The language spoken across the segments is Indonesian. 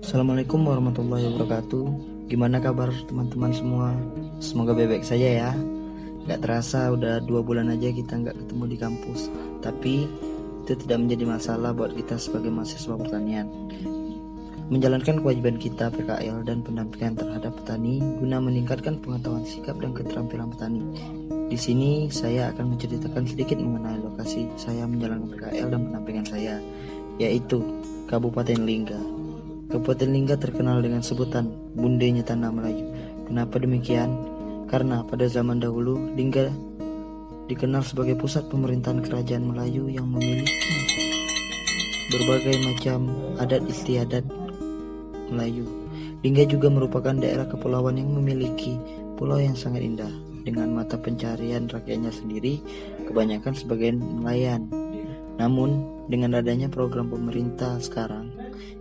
Assalamualaikum warahmatullahi wabarakatuh. Gimana kabar teman-teman semua? Semoga baik-baik saja ya. Gak terasa udah 2 bulan aja kita gak ketemu di kampus. Tapi itu tidak menjadi masalah buat kita sebagai mahasiswa pertanian. Menjalankan kewajiban kita PKL dan pendampingan terhadap petani guna meningkatkan pengetahuan sikap dan keterampilan petani. Di sini saya akan menceritakan sedikit mengenai lokasi saya menjalankan PKL dan pendampingan saya, yaitu Kabupaten Lingga. Kabupaten Lingga terkenal dengan sebutan bundenya tanah Melayu. Kenapa demikian? Karena pada zaman dahulu Lingga dikenal sebagai pusat pemerintahan kerajaan Melayu yang memiliki berbagai macam adat istiadat Melayu. Lingga juga merupakan daerah kepulauan yang memiliki pulau yang sangat indah dengan mata pencarian rakyatnya sendiri kebanyakan sebagai nelayan. Namun dengan adanya program pemerintah sekarang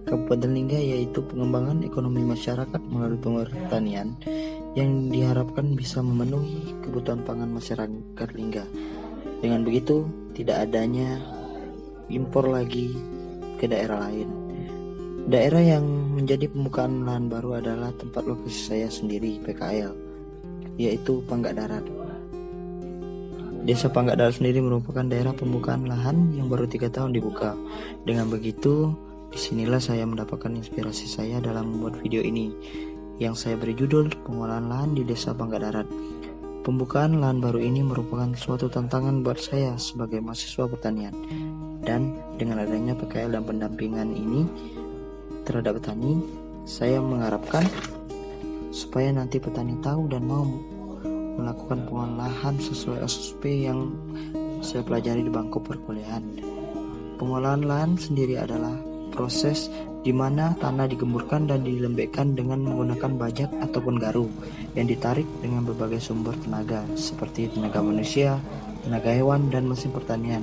Kabupaten Lingga, yaitu pengembangan ekonomi masyarakat melalui pertanian yang diharapkan bisa memenuhi kebutuhan pangan masyarakat Lingga. Dengan begitu tidak adanya impor lagi ke daerah lain. Daerah yang menjadi pembukaan lahan baru adalah tempat lokasi saya sendiri PKL, yaitu Panggak Darat. Desa Panggak Darat sendiri merupakan daerah pembukaan lahan yang baru 3 tahun dibuka. Dengan begitu, disinilah saya mendapatkan inspirasi saya dalam membuat video ini, yang saya beri judul Pengolahan Lahan di Desa Panggak Darat. Pembukaan lahan baru ini merupakan suatu tantangan buat saya sebagai mahasiswa pertanian. Dan dengan adanya PKL dan pendampingan ini terhadap petani, saya mengharapkan supaya nanti petani tahu dan mau melakukan pengolahan sesuai SOP yang saya pelajari di bangku perkuliahan. Pengolahan lahan sendiri adalah proses di mana tanah digemburkan dan dilembekkan dengan menggunakan bajak ataupun garu yang ditarik dengan berbagai sumber tenaga seperti tenaga manusia, tenaga hewan, dan mesin pertanian.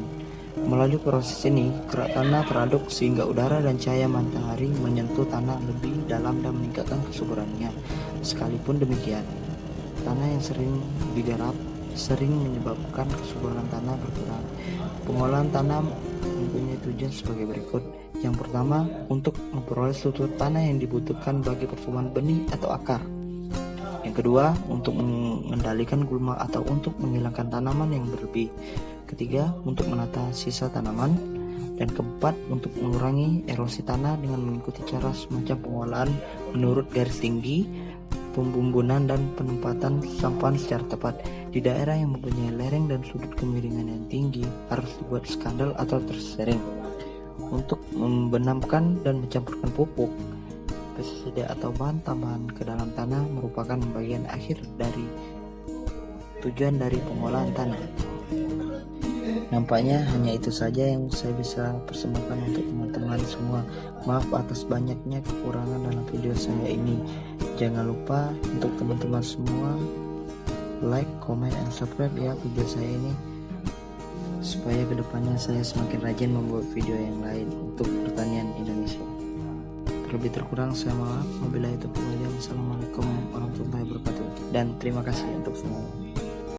Melalui proses ini, kerak tanah teraduk sehingga udara dan cahaya matahari menyentuh tanah lebih dalam dan meningkatkan kesuburannya. Sekalipun demikian, tanah yang sering digarap sering menyebabkan kesuburan tanah berkurang. Pengolahan tanah mempunyai tujuan sebagai berikut. Yang pertama, untuk memperoleh struktur tanah yang dibutuhkan bagi pertumbuhan benih atau akar. Yang kedua, untuk mengendalikan gulma atau untuk menghilangkan tanaman yang berlebih. Ketiga, untuk menata sisa tanaman. Dan keempat, untuk mengurangi erosi tanah dengan mengikuti cara semacam pengolahan menurut garis tinggi, pembumbunan dan penempatan sampahan secara tepat. Di daerah yang mempunyai lereng dan sudut kemiringan yang tinggi harus dibuat skandal atau tersereng. Untuk membenamkan dan mencampurkan pupuk, pestisida atau bahan tambahan ke dalam tanah merupakan bagian akhir dari tujuan dari pengolahan tanah. Nampaknya hanya itu saja yang saya bisa persembahkan untuk teman-teman semua. Maaf atas banyaknya kekurangan dalam video saya ini. Jangan lupa untuk teman-teman semua like, comment, and subscribe ya video saya ini, supaya kedepannya saya semakin rajin membuat video yang lain untuk pertanian Indonesia. Terlebih terkurang saya maaf. Wabillahi taufiq wal hidayah. Wassalamualaikum warahmatullahi wabarakatuh. Dan terima kasih untuk semua.